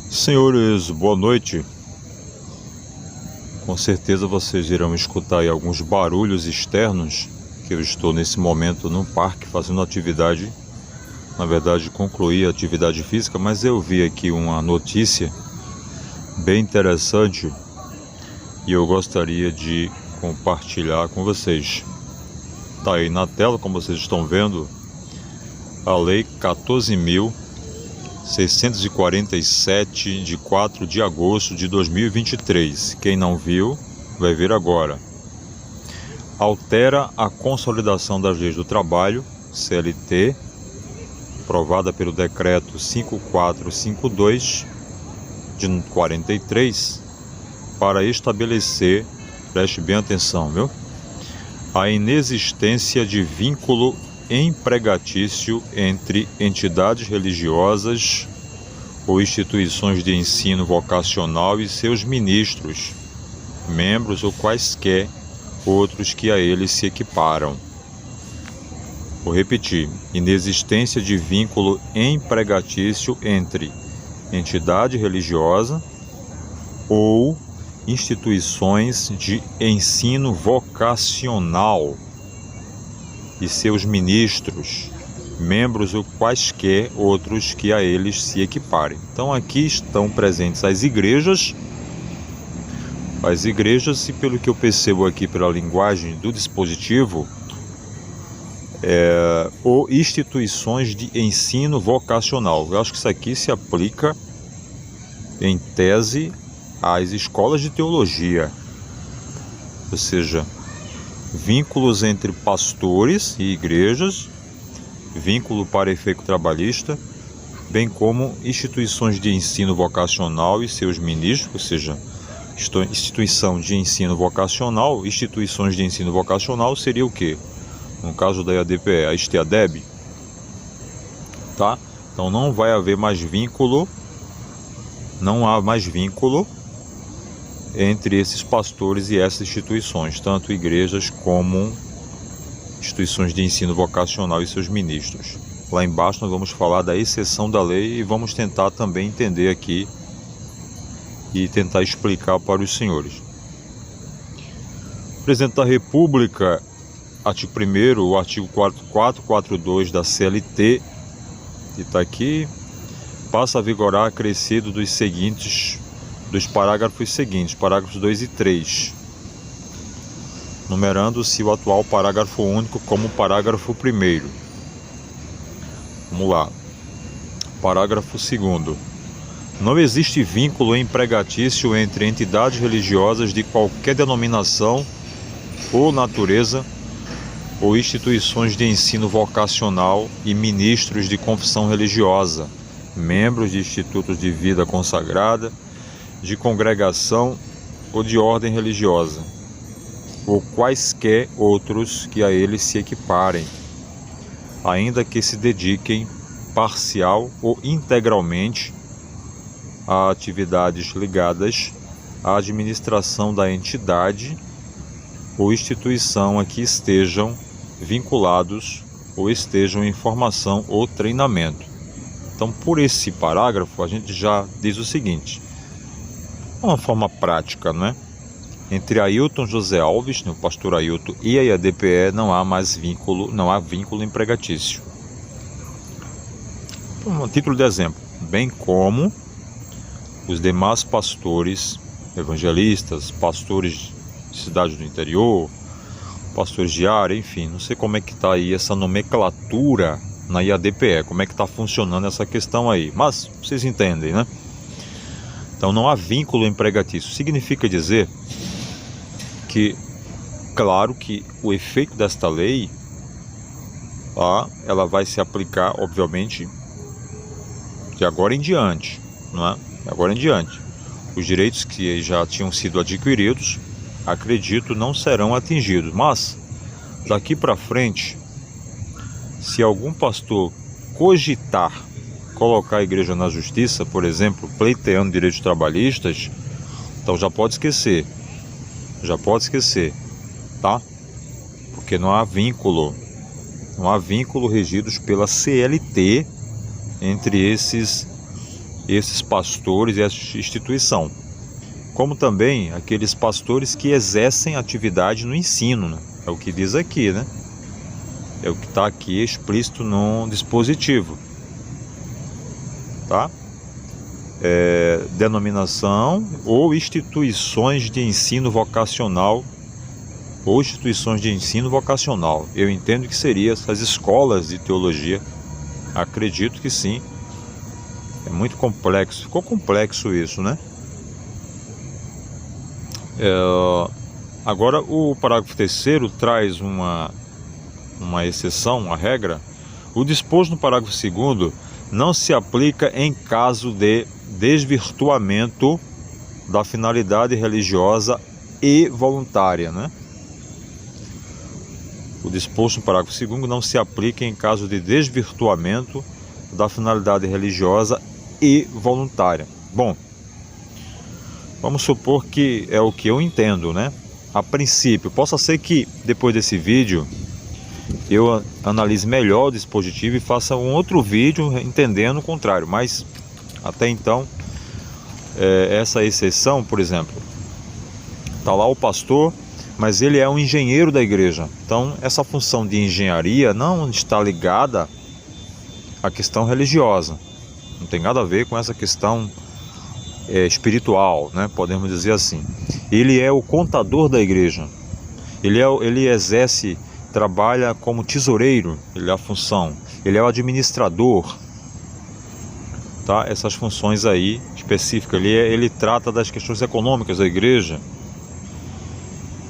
Senhores, boa noite. Com certeza vocês irão escutar aí alguns barulhos externos, que eu estou nesse momento no parque fazendo atividade. Na verdade, concluí a atividade física, mas eu vi aqui uma notícia bem interessante e eu gostaria de compartilhar com vocês. Está aí na tela, como vocês estão vendo, a Lei 14.647 de 4 de agosto de 2023. Quem não viu, vai ver agora. Altera a Consolidação das Leis do Trabalho, CLT, aprovada pelo Decreto 5452 de 43, para estabelecer, preste bem atenção, viu? A inexistência de vínculo empregatício entre entidades religiosas ou instituições de ensino vocacional e seus ministros, membros ou quaisquer outros que a eles se equiparam. Vou repetir: inexistência de vínculo empregatício entre entidade religiosa ou instituições de ensino vocacional e seus ministros, membros ou quaisquer outros que a eles se equiparem. Então aqui estão presentes as igrejas, e pelo que eu percebo aqui pela linguagem do dispositivo, ou instituições de ensino vocacional. Eu acho que isso aqui se aplica, em tese, às escolas de teologia, ou seja, vínculos entre pastores e igrejas, vínculo para efeito trabalhista, bem como instituições de ensino vocacional e seus ministros, ou seja, instituição de ensino vocacional. Instituições de ensino vocacional seria o quê? No caso da IADPE, a STEADEB, tá? Então não vai haver mais vínculo, não há mais vínculo entre esses pastores e essas instituições, tanto igrejas como instituições de ensino vocacional e seus ministros. Lá embaixo nós vamos falar da exceção da lei e vamos tentar também entender aqui e tentar explicar para os senhores. O Presidente da República, artigo 1º, o artigo 442 da CLT, que está aqui, passa a vigorar acrescido dos parágrafos seguintes, parágrafos 2 e 3, numerando-se o atual parágrafo único como parágrafo 1º. Vamos lá. Parágrafo 2º. Não existe vínculo empregatício entre entidades religiosas de qualquer denominação ou natureza ou instituições de ensino vocacional e ministros de confissão religiosa, membros de institutos de vida consagrada, de congregação ou de ordem religiosa, ou quaisquer outros que a eles se equiparem, ainda que se dediquem parcial ou integralmente a atividades ligadas à administração da entidade ou instituição a que estejam vinculados ou estejam em formação ou treinamento. Então, por esse parágrafo, a gente já diz o seguinte: uma forma prática, não é? Entre Ailton José Alves, o pastor Ailton, e a IADPE não há mais vínculo, não há vínculo empregatício. Um título de exemplo, bem como os demais pastores evangelistas, pastores de cidades do interior, pastores de área, enfim, não sei como é que está aí essa nomenclatura na IADPE, como é que está funcionando essa questão aí, mas vocês entendem, né? Então não há vínculo empregatício. Significa dizer que, claro que o efeito desta lei, ela vai se aplicar, obviamente, de agora em diante, não é? De agora em diante. Os direitos que já tinham sido adquiridos, acredito, não serão atingidos. Mas, daqui para frente, se algum pastor cogitar colocar a igreja na justiça, por exemplo, pleiteando direitos trabalhistas, então já pode esquecer, tá? Porque não há vínculo regidos pela CLT entre esses esses pastores e essa instituição, como também aqueles pastores que exercem atividade no ensino, né? É o que diz aqui, né? É o que está aqui explícito no dispositivo, tá? Denominação ou instituições de ensino vocacional Eu entendo que seria essas escolas de teologia. Acredito que sim. É muito complexo. Ficou complexo isso, né? Agora o parágrafo 3º traz uma exceção, uma regra. O disposto no parágrafo 2º não se aplica em caso de desvirtuamento da finalidade religiosa e voluntária, né? O disposto no parágrafo 2º não se aplica em caso de desvirtuamento da finalidade religiosa e voluntária. Bom, vamos supor que é o que eu entendo, né? A princípio, possa ser que depois desse vídeo eu analise melhor o dispositivo e faça um outro vídeo entendendo o contrário, mas até então essa exceção, por exemplo, está lá o pastor, mas ele é um engenheiro da igreja. Então essa função de engenharia não está ligada à questão religiosa, não tem nada a ver com essa questão espiritual, né? Podemos dizer assim. Ele é o contador da igreja, ele exerce, trabalha como tesoureiro, ele é a função, ele é o administrador, tá? Essas funções aí específicas, ele trata das questões econômicas da igreja,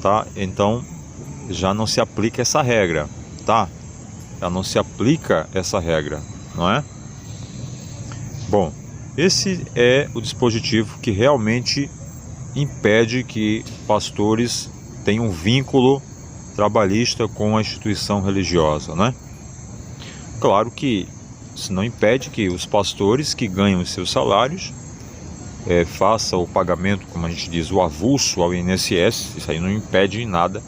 tá? Então já não se aplica essa regra, tá? Já não se aplica essa regra, não é? Bom, esse é o dispositivo que realmente impede que pastores tenham um vínculo trabalhista com a instituição religiosa, né? Claro que isso não impede que os pastores que ganham os seus salários façam o pagamento, como a gente diz, o avulso ao INSS. Isso aí não impede nada,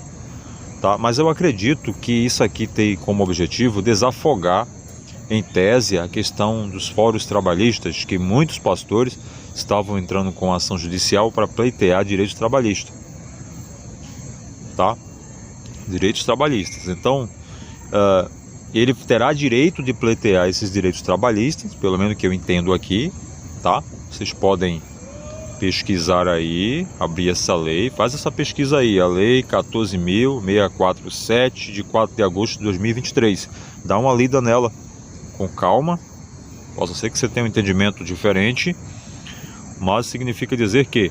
tá? Mas eu acredito que isso aqui tem como objetivo desafogar, em tese, a questão dos fóruns trabalhistas, que muitos pastores estavam entrando com ação judicial para pleitear direitos trabalhistas, tá? Direitos trabalhistas. Então, ele terá direito de pleitear esses direitos trabalhistas, pelo menos que eu entendo aqui, tá? Vocês podem pesquisar aí, abrir essa lei, faz essa pesquisa aí, a lei 14.647 de 4 de agosto de 2023. Dá uma lida nela com calma. Possa ser que você tenha um entendimento diferente, mas significa dizer que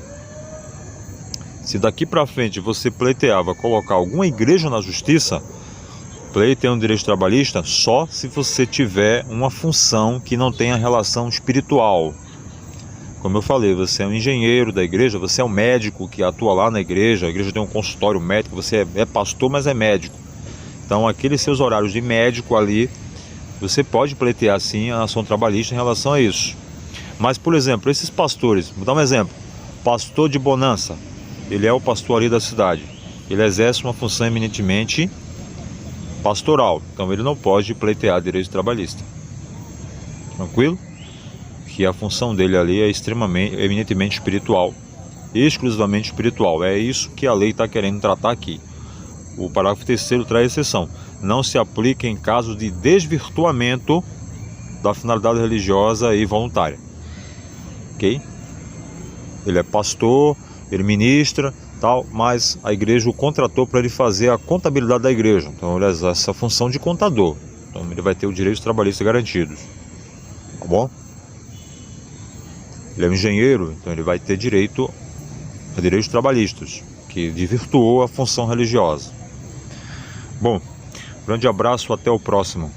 se daqui para frente você pleiteava colocar alguma igreja na justiça, pleiteia um direito trabalhista só se você tiver uma função que não tenha relação espiritual. Como eu falei, você é um engenheiro da igreja, você é um médico que atua lá na igreja, a igreja tem um consultório médico, você é pastor, mas é médico. Então aqueles seus horários de médico ali, você pode pleitear sim a ação trabalhista em relação a isso. Mas, por exemplo, esses pastores, vou dar um exemplo, pastor de Bonança, ele é o pastor ali da cidade, ele exerce uma função eminentemente pastoral, então ele não pode pleitear direito trabalhista. Tranquilo? Que a função dele ali é eminentemente espiritual, exclusivamente espiritual. É isso que a lei está querendo tratar aqui. O parágrafo 3º traz exceção. Não se aplica em caso de desvirtuamento da finalidade religiosa e voluntária. Ok? Ele é pastor, ele ministra, tal, mas a igreja o contratou para ele fazer a contabilidade da igreja. Então ele exerce essa função de contador. Então ele vai ter os direitos trabalhistas garantidos. Tá bom? Ele é um engenheiro, então ele vai ter direito a direitos trabalhistas, que desvirtuou a função religiosa. Bom, grande abraço, até o próximo.